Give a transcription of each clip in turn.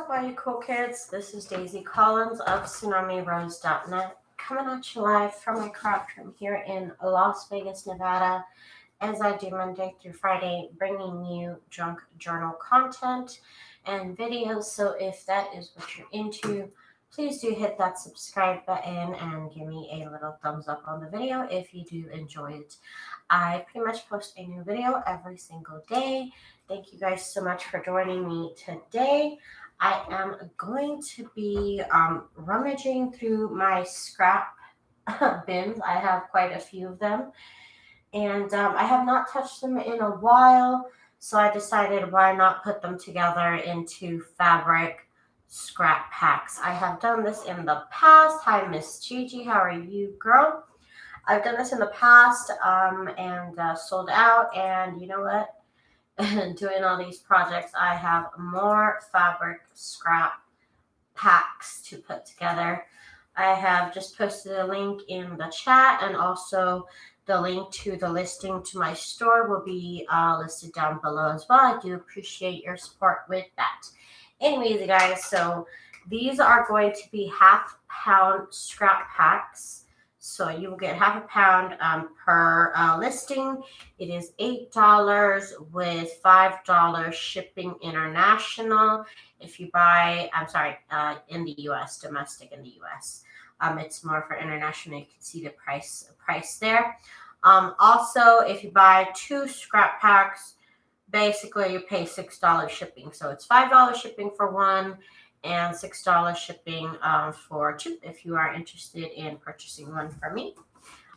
up, all you cool kids? This is Daisy Collins of TsunamiRose.net coming at you live from my craft room here in Las Vegas, Nevada, as I do Monday through Friday, bringing you junk journal content and videos. So if that is what you're into, please do hit that subscribe button and give me a little thumbs up on the video if you do enjoy it. I pretty much post a new video every single day. Thank you guys so much for joining me today. I am going to be rummaging through my scrap bins. I have quite a few of them, and I have not touched them in a while, so I decided why not put them together into fabric scrap packs. I have done this in the past. Hi, Miss Gigi. How are you, girl? I've done this in the past and sold out, and you know what? Doing all these projects, I have more fabric scrap packs to put together. I have just posted a link in the chat, and also the link to the listing to my store will be listed down below as well. I do appreciate your support with that. Anyways, you guys, so these are going to be half-pound scrap packs. So you will get half a pound per listing. It is $8 with $5 shipping international. If you buy, in the U.S., domestic in the U.S. It's more for international. You can see the price there. Also, if you buy 2 scrap packs, basically you pay $6 shipping. So it's $5 shipping for one and $6 shipping for 2 if you are interested in purchasing one from me.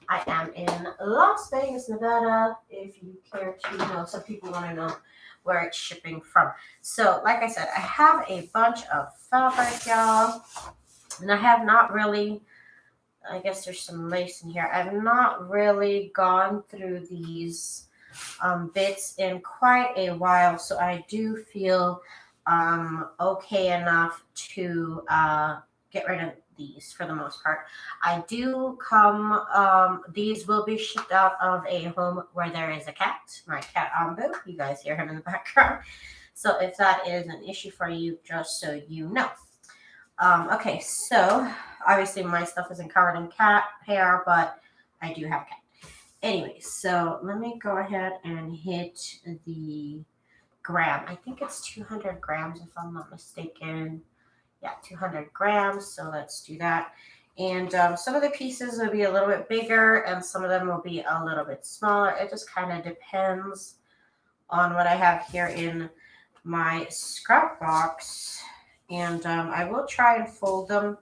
I am in Las Vegas, Nevada, if you care to know. Some people want to know where it's shipping from. So, like I said, I have a bunch of fabric, y'all, and I have not really, I guess there's some lace in here. I've not really gone through these bits in quite a while, so I do feel okay enough to get rid of these for the most part. I do these will be shipped out of a home where there is a cat, my cat Ambu. You guys hear him in the background. So if that is an issue for you, just so you know. Okay, so obviously my stuff isn't covered in cat hair, but I do have cat. Anyway, so let me go ahead and hit the gram. I think it's 200 grams if I'm not mistaken. Yeah, 200 grams. So let's do that. And some of the pieces will be a little bit bigger and some of them will be a little bit smaller. It just kind of depends on what I have here in my scrap box. And I will try and fold them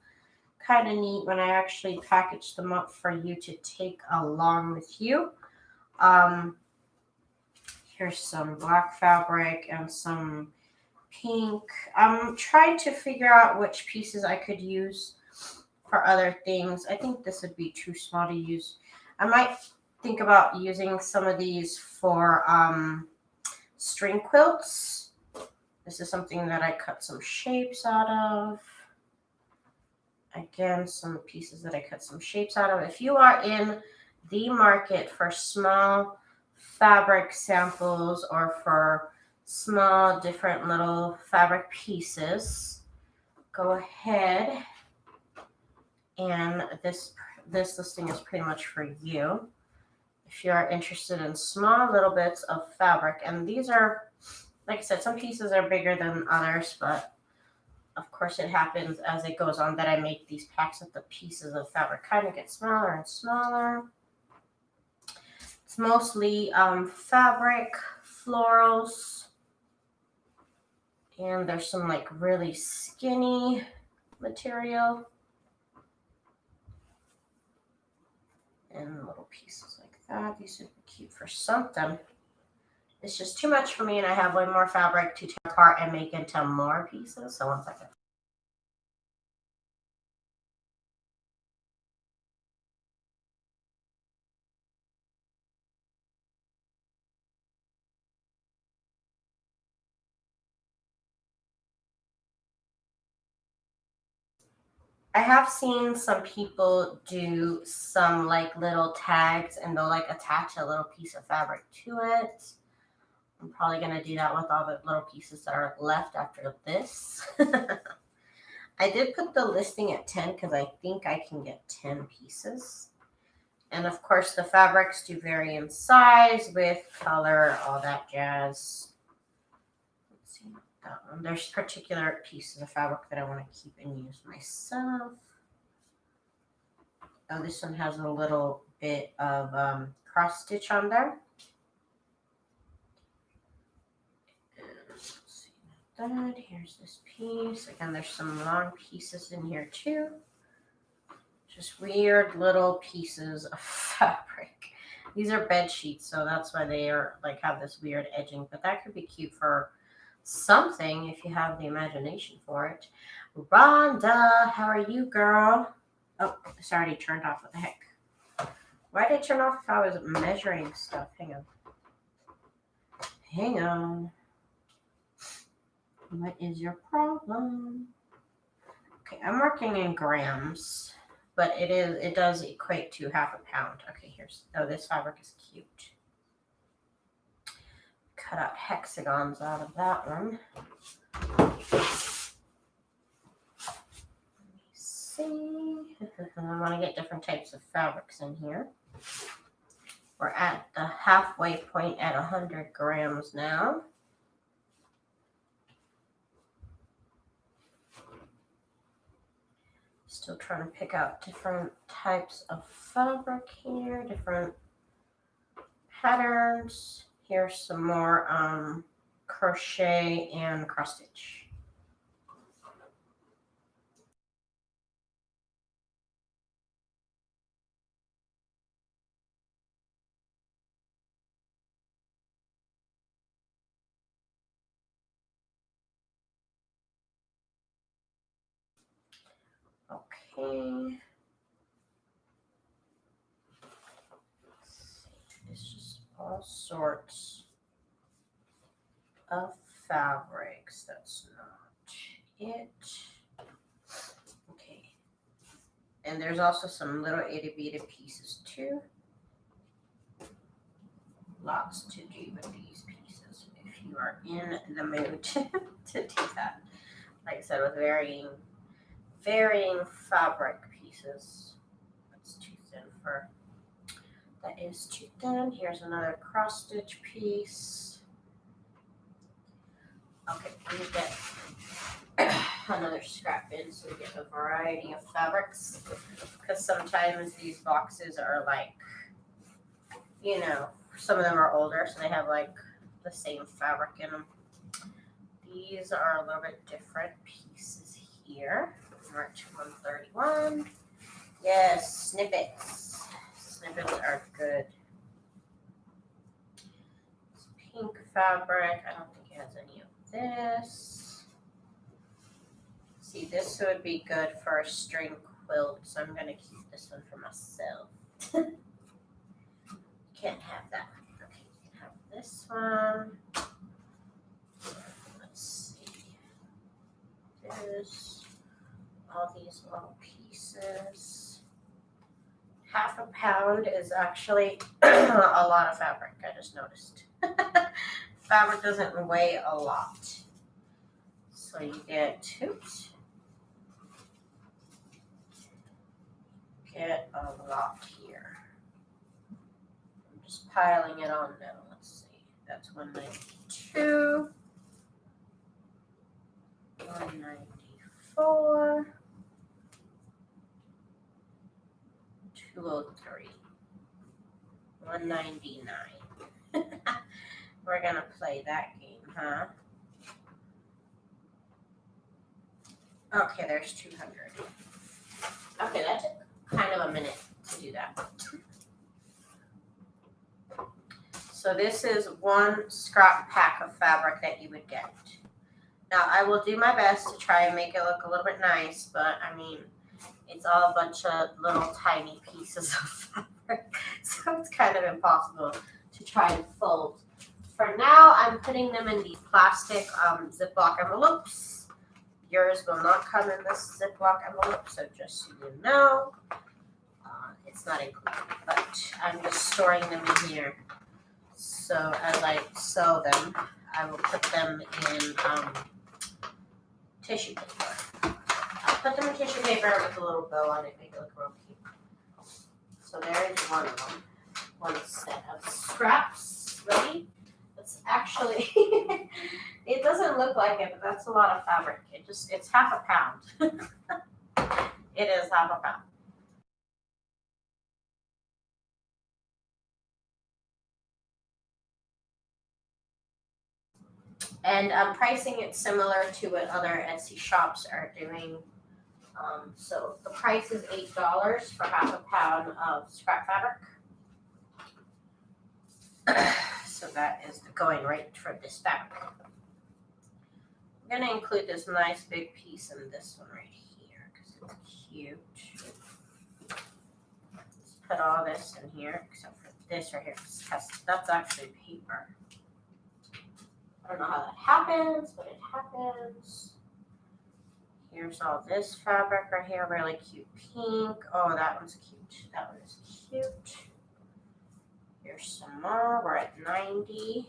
kind of neat when I actually package them up for you to take along with you. Here's some black fabric and some pink. I'm trying to figure out which pieces I could use for other things. I think this would be too small to use. I might think about using some of these for string quilts. This is something that I cut some shapes out of. Again, some pieces that I cut some shapes out of. If you are in the market for small fabric samples or for small different little fabric pieces, go ahead, and this listing is pretty much for you if you are interested in small little bits of fabric. And these are, like I said, some pieces are bigger than others, but of course it happens as it goes on that I make these packs that the pieces of fabric kind of get smaller and smaller. It's mostly fabric, florals, and there's some like really skinny material and little pieces like that. These would be cute for something. It's just too much for me, and I have way more fabric to tear apart and make into more pieces. So one second. I have seen some people do some like little tags and they'll like attach a little piece of fabric to it. I'm probably going to do that with all the little pieces that are left after this. I did put the listing at 10 because I think I can get 10 pieces. And of course, the fabrics do vary in size, width, color, all that jazz. Let's see that one. There's particular pieces of fabric that I want to keep and use myself. Oh, this one has a little bit of cross stitch on there. Let's see that. Here's this piece. Again, there's some long pieces in here too. Just weird little pieces of fabric. These are bed sheets, so that's why they are like have this weird edging. But that could be cute for something if you have the imagination for it. Rhonda, how are you, girl? Oh, it's already turned off. What the heck? Why did it turn off if I was measuring stuff? Hang on. Hang on. What is your problem? Okay, I'm working in grams, but it does equate to ½ pound. Okay, this fabric is cute. Cut out hexagons out of that one. See, I want to get different types of fabrics in here. We're at the halfway point at 100 grams now. Still trying to pick out different types of fabric here, different patterns. Here's some more crochet and cross stitch. Okay. It's just all sorts of fabrics. That's not it. Okay. And there's also some little itty bitty pieces too. Lots to do with these pieces if you are in the mood to do that. Like I said, with varying fabric pieces. That's too thin for. That is too thin. Here's another cross stitch piece. Okay, let me get another scrap bin so we get a variety of fabrics. Because sometimes these boxes are like, you know, some of them are older, so they have like the same fabric in them. These are a little bit different pieces here. We're at 131. Yes, snippets. Snippets are good. This pink fabric, I don't think it has any of this. See, this would be good for a string quilt, so I'm going to keep this one for myself. Can't have that. Okay, you can have this one. Let's see. This. All these little pieces. ½ pound is actually a lot of fabric, I just noticed. Fabric doesn't weigh a lot. So you get, oops, get a lot here. I'm just piling it on now. Let's see. That's 192. 194. 203. 199. We're gonna play that game, huh? Okay, there's 200. Okay, that took kind of a minute to do that. So this is one scrap pack of fabric that you would get. Now, I will do my best to try and make it look a little bit nice, but I mean, it's all a bunch of little tiny pieces of fabric, so it's kind of impossible to try and fold. For now, I'm putting them in these plastic Ziploc envelopes. Yours will not come in this Ziploc envelope, so just so you know, it's not included, but I'm just storing them in here So as I sew them, I will put them in tissue paper. I'll put them in tissue paper with a little bow on it, make it look real cute. So there is one of them. One set of scraps ready. It's actually, it doesn't look like it, but that's a lot of fabric. It's half a pound. It is half a pound. And I'm pricing it similar to what other Etsy shops are doing. So the price is $8 for half a pound of scrap fabric. So that is the going rate for this fabric. I'm going to include this nice big piece in this one right here because it's cute. Let's put all this in here except for this right here because that's actually paper. I don't know how that happens, but it happens. Here's all this fabric right here, really cute pink. Oh, that one's cute. That one is cute. Here's some more. We're at 90.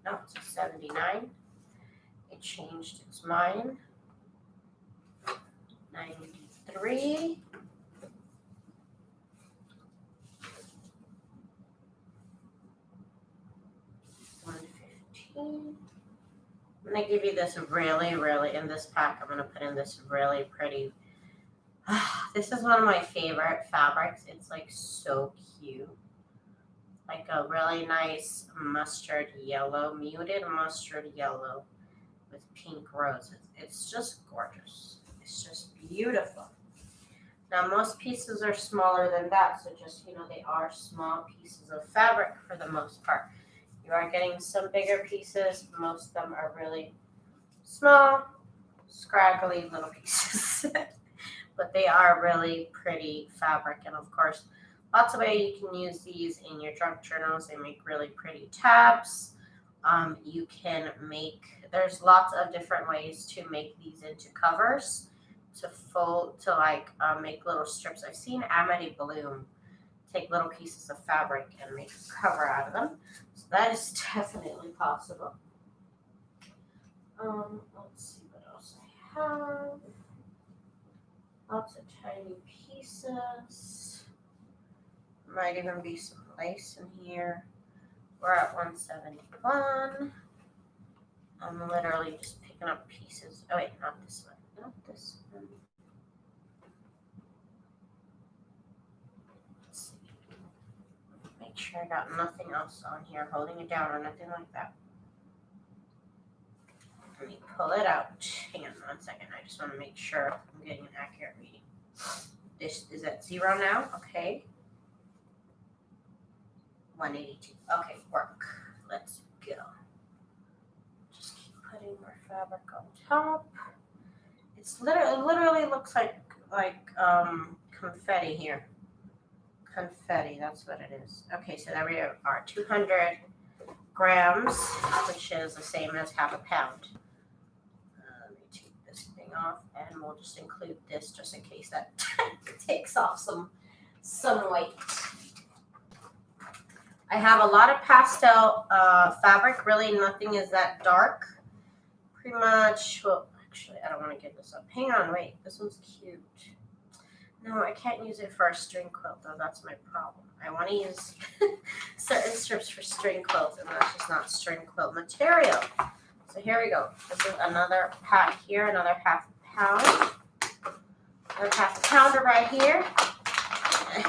No, it's 79. It changed its mind. 93. 115. I'm going to give you this really, in this pack, I'm going to put in this really pretty. This is one of my favorite fabrics. It's like so cute. Like a really nice mustard yellow, muted mustard yellow with pink roses. It's just gorgeous. It's just beautiful. Now, most pieces are smaller than that, so just, they are small pieces of fabric for the most part. You are getting some bigger pieces. Most of them are really small, scraggly little pieces. But they are really pretty fabric. And of course, lots of ways you can use these in your junk journals. They make really pretty tabs. You can there's lots of different ways to make these into covers, make little strips. I've seen Amity Bloom take little pieces of fabric and make a cover out of them. So that is definitely possible. Let's see what else I have. Lots of tiny pieces. Might even be some lace in here. We're at 171. I'm literally just picking up pieces. Oh wait, not this one. Not this one. Let's see. Make sure I got nothing else on here holding it down or nothing like that. Let me pull it out. Hang on 1 second. I just want to make sure I'm getting an accurate reading. This is at 0 now. Okay. 182. Okay, work. Let's go. Just keep putting more fabric on top. It literally looks like confetti here. Confetti, that's what it is. Okay, so there we are. 200 grams, which is the same as half a pound. Let me take this thing off, and we'll just include this just in case that takes off some weight. I have a lot of pastel fabric. Really, nothing is that dark. Pretty much. Well, actually, I don't want to get this up. Hang on, wait. This one's cute. No, I can't use it for a string quilt, though. That's my problem. I want to use certain strips for string quilts, and that's just not string quilt material. So here we go. This is another pack here, another half pound. Another half pounder right here.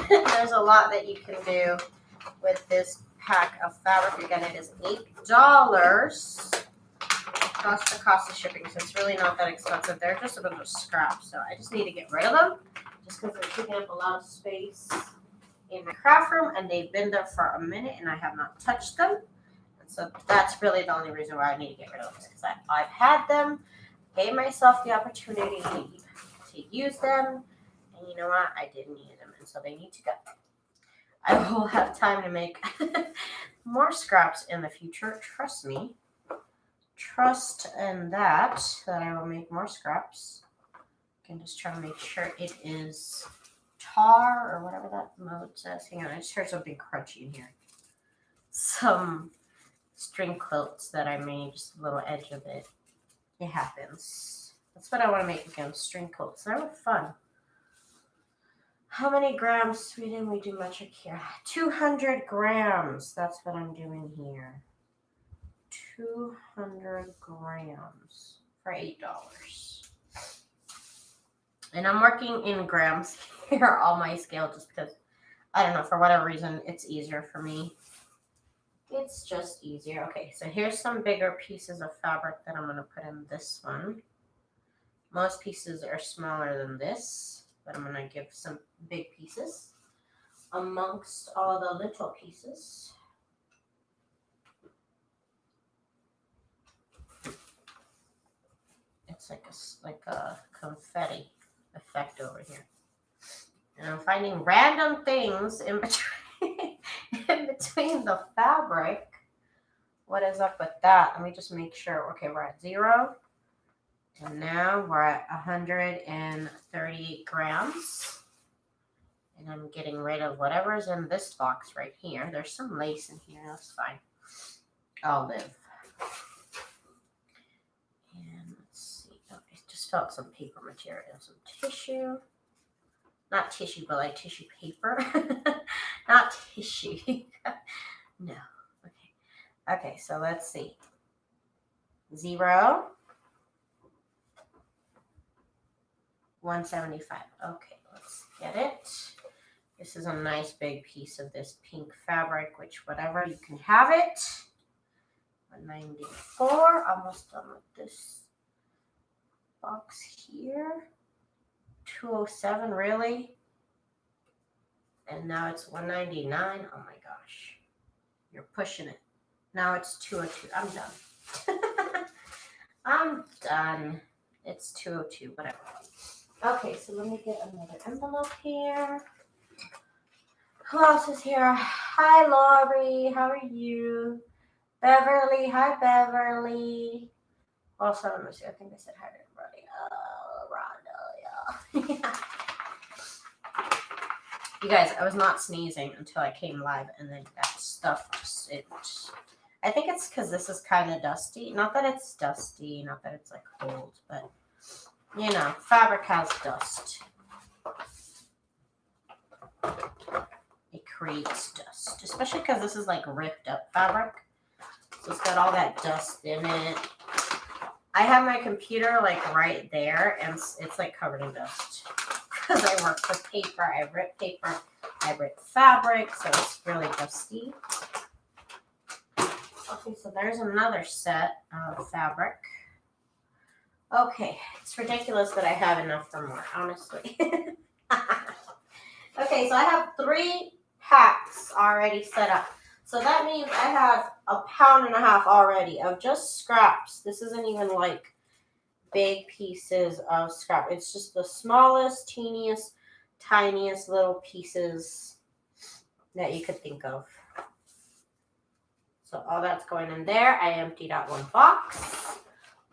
There's a lot that you can do with this pack of fabric. Again, it is $8 plus the cost of shipping, so it's really not that expensive. They're just a bunch of scraps, so I just need to get rid of them just because they're taking up a lot of space in my craft room, and they've been there for a minute, and I have not touched them. And so that's really the only reason why I need to get rid of them, because I've had them, gave myself the opportunity to use them, and you know what? I didn't use them, and so they need to go. I will have time to make more scraps in the future. Trust me. Trust in that I will make more scraps. I can just try to make sure it is tar or whatever that mode says. Hang on, I just heard something crunchy in here. some string quilts that I made, just a little edge of it. It happens. That's what I want to make again, string quilts. They were fun. How many grams? We didn't do much here. 200 grams. That's what I'm doing here. 200 grams for $8. And I'm working in grams here on my scale just because, I don't know, for whatever reason, it's easier for me. It's just easier. Okay, so here's some bigger pieces of fabric that I'm going to put in this one. Most pieces are smaller than this, but I'm going to give some big pieces amongst all the little pieces. It's like a confetti effect over here. And I'm finding random things in between in between the fabric. What is up with that? Let me just make sure. Okay, we're at 0. And now we're at 138 grams. And I'm getting rid of whatever's in this box right here. There's some lace in here. That's fine. I'll live. And let's see. Oh, I just felt some paper material, some tissue. Not tissue, but like tissue paper. Not tissue. No. Okay. Okay, so let's see. 0. 175. Okay, let's get it. This is a nice big piece of this pink fabric, which whatever, you can have it. 194. Almost done with this box here. 207, really? And now it's 199. Oh my gosh. You're pushing it. Now it's 202. I'm done. I'm done. It's 202, whatever. Okay, so let me get another envelope here. Who else is here? Hi, Laurie. How are you? Beverly. Hi, Beverly. Also, let me see. I think I said hi to everybody. Rhonda, yeah. You guys, I was not sneezing until I came live, and then that stuff just, I think it's because this is kind of dusty. Not that it's dusty, not that it's like cold, but you know, fabric has dust. It creates dust, especially because this is like ripped up fabric. So it's got all that dust in it. I have my computer like right there, and it's like covered in dust because I work with paper. I rip paper. I rip fabric, so it's really dusty. Okay, so there's another set of fabric. Okay, it's ridiculous that I have enough for more, honestly. Okay, so I have 3 packs already set up. So that means I have 1.5 pounds already of just scraps. This isn't even like big pieces of scrap. It's just the smallest, teeniest, tiniest little pieces that you could think of. So all that's going in there. I emptied out 1 box.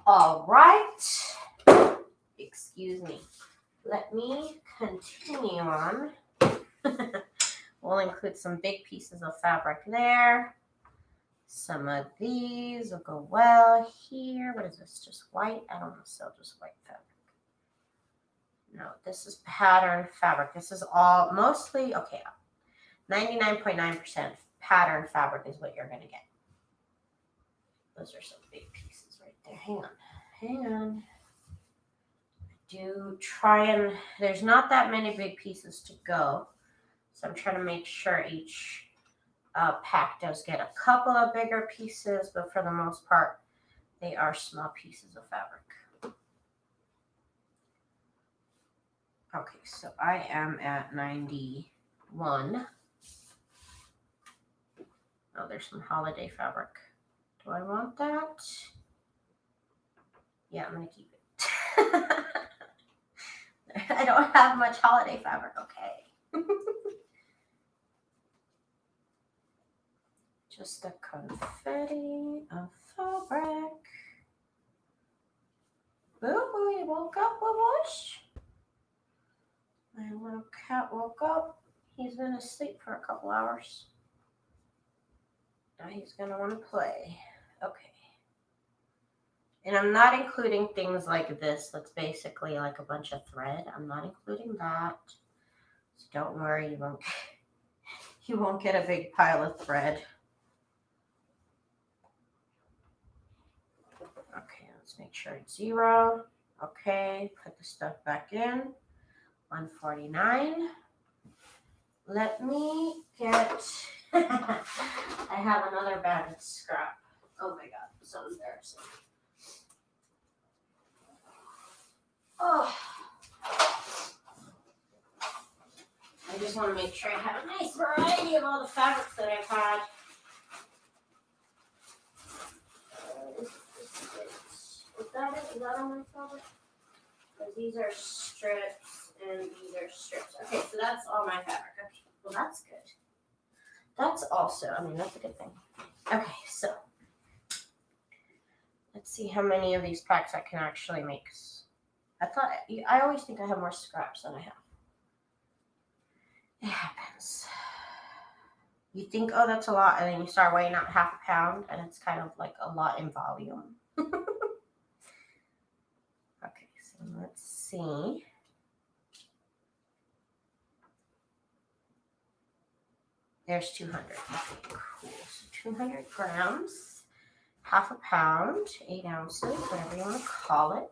All right. Excuse me. Let me continue on. We'll include some big pieces of fabric there. Some of these will go well here. What is this? Just white? I don't want to sell just white fabric. No, this is patterned fabric. This is all mostly, okay, 99.9% patterned fabric is what you're going to get. Those are some big pieces right there. Hang on. Do try and, there's not that many big pieces to go. So I'm trying to make sure each pack does get a couple of bigger pieces, but for the most part, they are small pieces of fabric. Okay, so I am at 91. Oh, there's some holiday fabric. Do I want that? Yeah, I'm going to keep it. I don't have much holiday fabric, okay. Just the confetti of fabric. Boo-boo, you woke up, Boo-boosh? My little cat woke up. He's been asleep for a couple hours. Now he's going to want to play. Okay. And I'm not including things like this. That's basically like a bunch of thread. I'm not including that. So don't worry, you won't get a big pile of thread. Okay, let's make sure it's 0. Okay, put the stuff back in. 149. Let me get, I have another bag of scrap. Oh my God, so embarrassing. Oh, I just want to make sure I have a nice variety of all the fabrics that I've had. Is that on my fabric? Because these are strips and these are strips. Okay, so that's all my fabric. Okay, well that's good. That's also, I mean, that's a good thing. Okay, so let's see how many of these packs I can actually make. I always think I have more scraps than I have. It happens. You think, oh, that's a lot, and then you start weighing out half a pound, and it's kind of like a lot in volume. Okay, so let's see. There's 200. Okay, cool. So 200 grams, half a pound, 8 ounces, whatever you want to call it.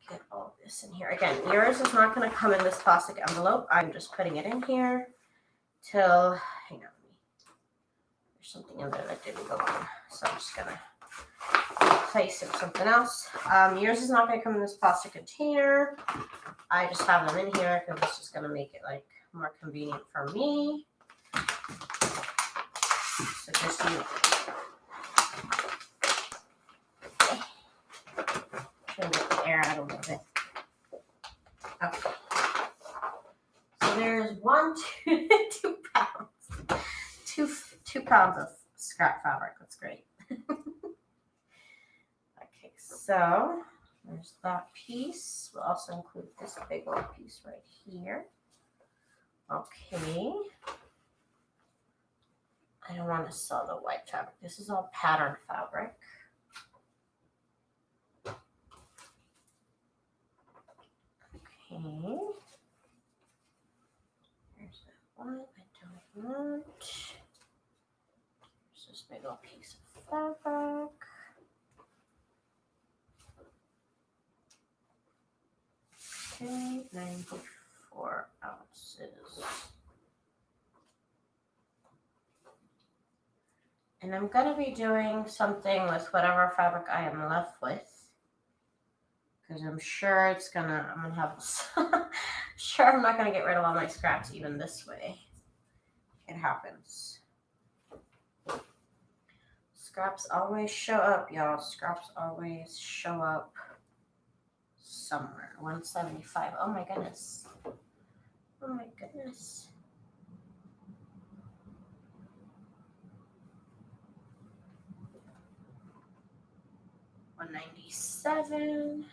Get all this in here. Again, yours is not going to come in this plastic envelope. I'm just putting it in here till, hang on, there's something in there that didn't go on. So I'm just going to place it with something else. Yours is not going to come in this plastic container. I just have them in here because it's just going to make it like more convenient for me. So just you. Try to get the air out a little bit. Okay. So there's 2 pounds. 2 pounds of scrap fabric. That's great. Okay, so there's that piece. We'll also include this big old piece right here. Okay. I don't want to sell the white fabric. This is all pattern fabric. Okay. Here's that one I don't want. Here's this big old piece of fabric. Okay, 94 ounces. And I'm going to be doing something with whatever fabric I am left with. Because I'm sure I'm going to have, sure I'm not going to get rid of all my scraps even this way. It happens. Scraps always show up, y'all. Scraps always show up somewhere. 175. Oh my goodness. Oh my goodness. $197.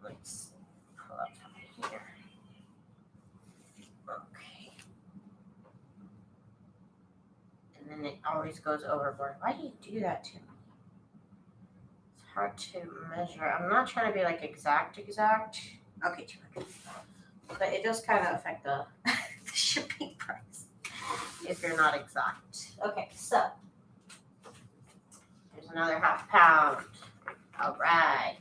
Let's pull up from here. Okay. And then it always goes overboard. Why do you do that to me? It's hard to measure. I'm not trying to be like exact. Okay, 200. But it does kind of affect the shipping price if you're not exact. Okay, so there's another half pound. All right.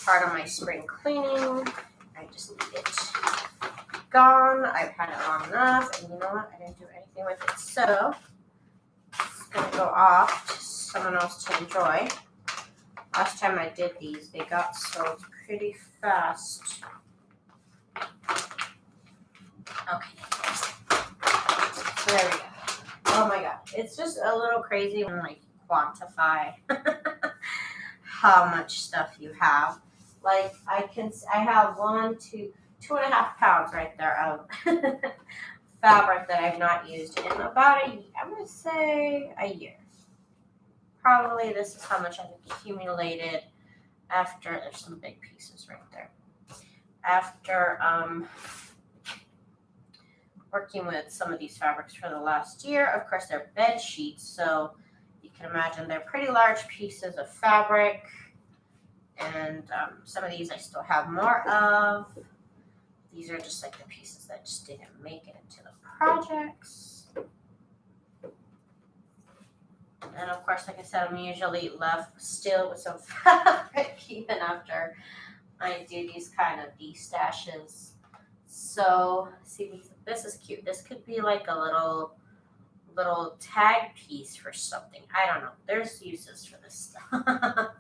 Part of my spring cleaning. I just need it gone. I've had it long enough, and you know what? I didn't do anything with it, so it's gonna go off to someone else to enjoy. Last time I did these, they got sold pretty fast. Okay. So there we go. Oh my God. It's just a little crazy when like quantify how much stuff you have. Like I have 2.5 pounds right there of fabric that I've not used in about I'm gonna say a year. Probably this is how much I've accumulated after. There's some big pieces right there. after working with some of these fabrics for the last year. Of course, they're bed sheets, so you can imagine they're pretty large pieces of fabric. And some of these I still have more of. These are just like the pieces that just didn't make it into the projects. And of course, like I said, I'm usually left still with some fabric even after I do these kind of destashes. So, see, this is cute. This could be like a little tag piece for something. I don't know. There's uses for this stuff.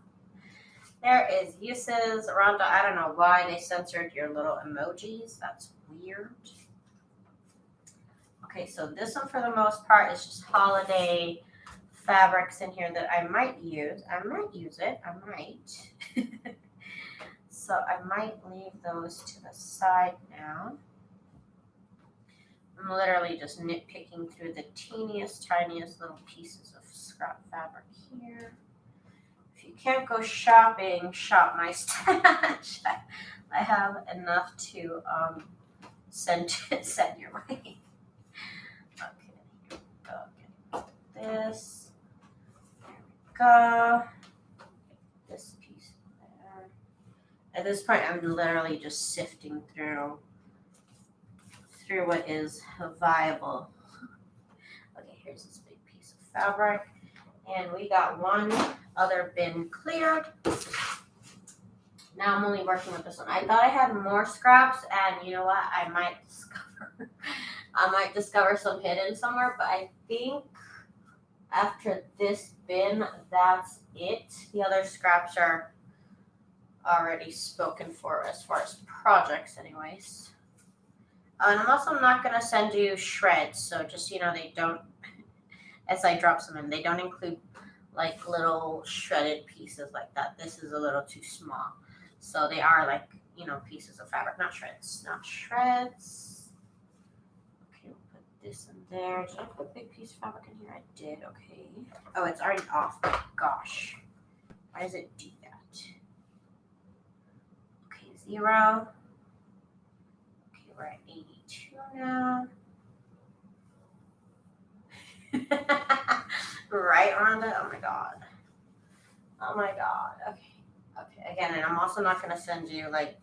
There is uses. Rhonda, I don't know why they censored your little emojis. That's weird. Okay, so this one for the most part is just holiday fabrics in here that I might use. I might use it. I might. So I might leave those to the side now. I'm literally just nitpicking through the teeniest, tiniest little pieces of scrap fabric here. If you can't go shopping, shop my stash. I have enough to send your way. Okay, here we go. Okay, this. There we go. This piece there. At this point, I'm literally just sifting through what is viable. Okay, here's this big piece of fabric. And we got one other bin cleared. Now I'm only working with this one. I thought I had more scraps, and you know what? I might discover some hidden somewhere, but I think after this bin, that's it. The other scraps are already spoken for as far as projects anyways. And I'm also not going to send you shreds, so just, they don't, as I drop some in, they don't include like little shredded pieces like that. This is a little too small. So they are like, pieces of fabric, not shreds. Not shreds. Okay, we'll put this in there. Did I put a big piece of fabric in here? I did, okay. Oh, it's already off. Oh, gosh. Why does it do that? Okay, 0. Okay, we're at 82 now. Right, Rhonda? Oh my god. Oh my god. Okay. Okay. Again, and I'm also not gonna send you like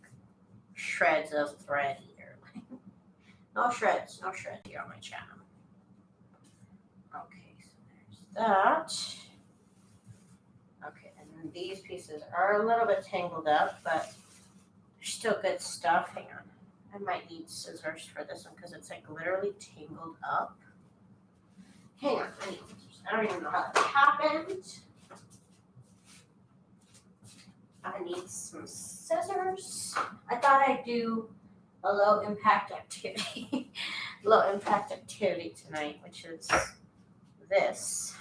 shreds of thread either. No shreds here on my channel. Okay, so there's that. Okay, and then these pieces are a little bit tangled up, but they're still good stuff. Hang on. I might need scissors for this one because it's like literally tangled up. Hang on, I need scissors. I don't even know how that happened. I need some scissors. I thought I'd do a low impact activity. Low impact activity tonight, which is this.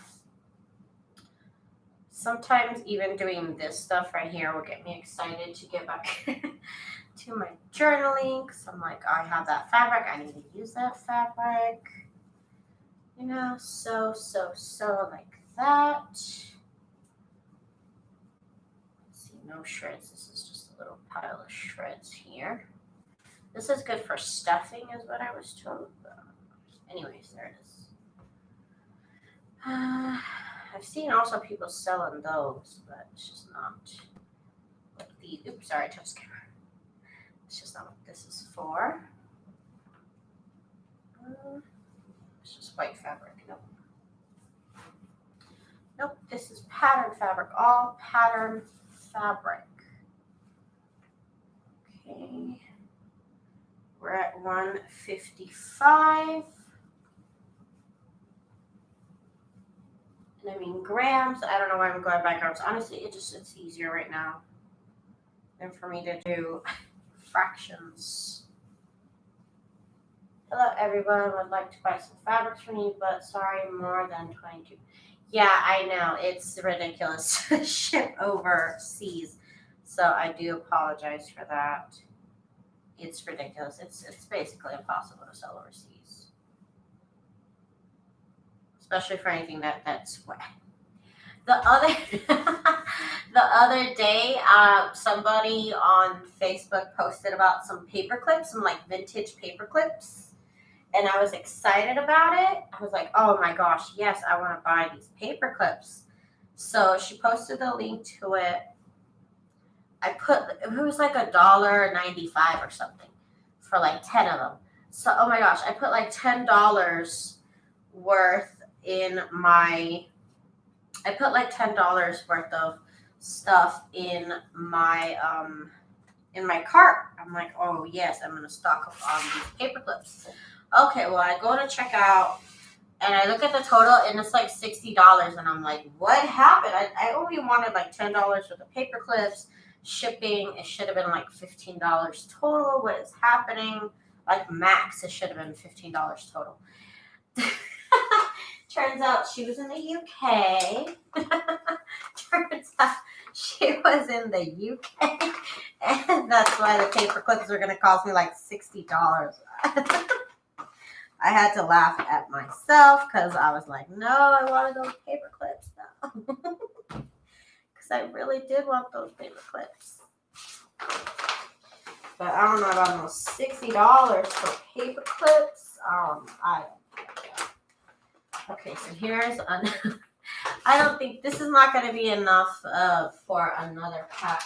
Sometimes even doing this stuff right here will get me excited to get back to my journaling. So I'm like, I have that fabric. I need to use that fabric. So like that. Let's see, no shreds. This is just a little pile of shreds here. This is good for stuffing, is what I was told. Anyways, there it is. I've seen also people selling those, but it's just not what the. Oops, sorry, I touched the camera. It's just not what this is for. It's just white fabric. Nope, this is pattern fabric. All pattern fabric. Okay. We're at 155. And I mean grams. I don't know why I'm going by grams. Honestly, it's easier right now than for me to do fractions. Hello, everyone. Would like to buy some fabrics from you, but sorry, more than 22. Yeah, I know. It's ridiculous to ship overseas. So I do apologize for that. It's ridiculous. It's basically impossible to sell overseas. Especially for anything that's wet. The other the other day, somebody on Facebook posted about some paper clips, some like vintage paper clips, and I was excited about it. I was like, oh my gosh, yes, I want to buy these paper clips. So she posted the link to it. It was like $1.95 or something for like 10 of them. So, oh my gosh, I put like $10 worth in my, I put like $10 worth of stuff in my cart. I'm like, oh yes, I'm gonna stock up on these paper clips. Okay, well I go to check out and I look at the total and it's like $60 and I'm like, what happened? I only wanted like $10 worth of paper clips, shipping. It should have been like $15 total. What is happening? Like max, it should have been $15 total. Turns out she was in the UK. Turns out she was in the UK. And that's why the paper clips are going to cost me like $60. I had to laugh at myself because I was like, no, I wanted those paper clips though. Because I really did want those paper clips. But I don't know about those $60 for paper clips. Okay, so here's I don't think this is not going to be enough for another pack.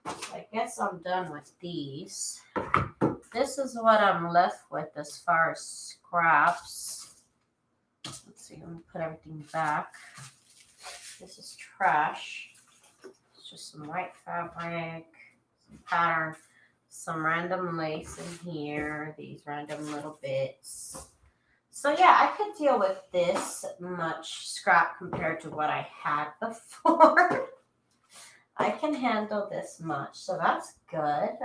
So I guess I'm done with these. This is what I'm left with as far as scraps. Let's see, let me put everything back. This is trash. It's just some white fabric, some pattern, some random lace in here, these random little bits. So yeah, I could deal with this much scrap compared to what I had before. I can handle this much, so that's good.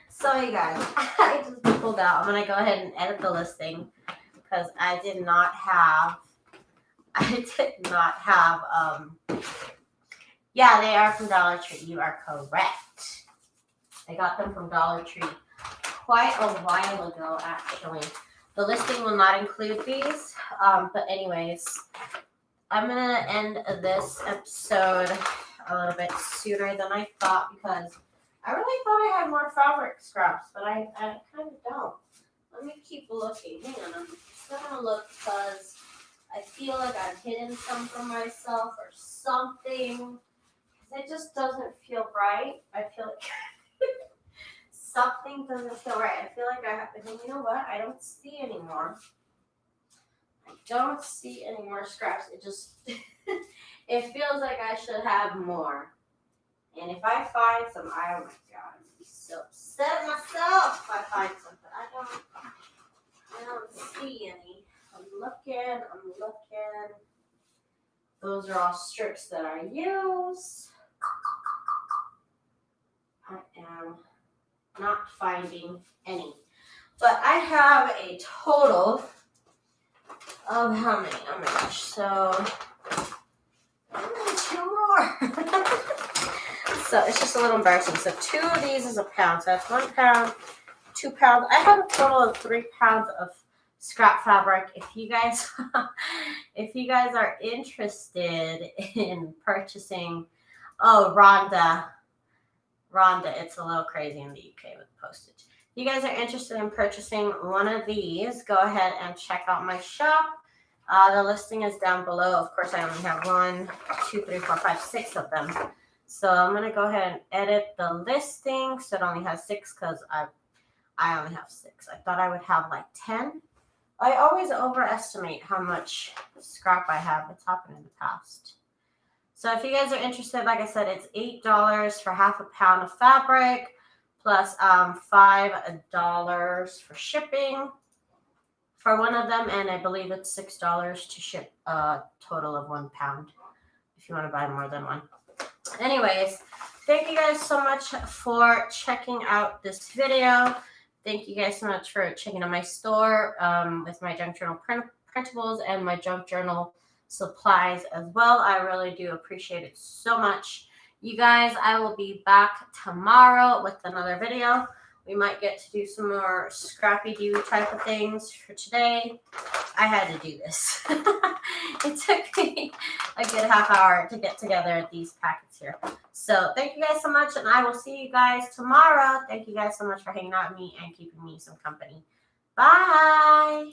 So you guys, I just pulled out. I'm gonna go ahead and edit the listing because I did not have. Yeah, they are from Dollar Tree. You are correct. I got them from Dollar Tree quite a while ago, actually. The listing will not include these, but anyways, I'm gonna end this episode a little bit sooner than I thought because I really thought I had more fabric scraps, but I kind of don't. Let me keep looking. Hang on, I'm still gonna look because I feel like I've hidden some from myself or something. It just doesn't feel right. I feel like something doesn't feel right. I feel like I have to, you know what? I don't see anymore. I don't see any more scraps. It just, it feels like I should have more. And if I find some, oh my God, I'm be so upset at myself if I find something. I don't see any. I'm looking. Those are all strips that I use. I am not finding any. But I have a total of how many? Oh my gosh. So, two more. So it's just a little embarrassing. So 2 of these is a pound. So that's 1 pound, 2 pounds. I have a total of 3 pounds of scrap fabric. If you guys are interested in purchasing, Rhonda, it's a little crazy in the UK with postage. If you guys are interested in purchasing one of these, go ahead and check out my shop. The listing is down below. Of course, I only have 1, 2, 3, 4, 5, 6 of them. So I'm going to go ahead and edit the listing so it only has 6 because I only have 6. I thought I would have like 10. I always overestimate how much scrap I have. It's happened in the past. So if you guys are interested, like I said, it's $8 for half a pound of fabric plus $5 for shipping for one of them. And I believe it's $6 to ship a total of 1 pound if you want to buy more than one. Anyways, thank you guys so much for checking out this video. Thank you guys so much for checking out my store with my junk journal printables and my junk journal supplies as well. I really do appreciate it so much. You guys, I will be back tomorrow with another video. We might get to do some more scrappy-doo type of things. For today, I had to do this. It took me a good half hour to get together these packets here. So thank you guys so much, and I will see you guys tomorrow. Thank you guys so much for hanging out with me and keeping me some company. Bye.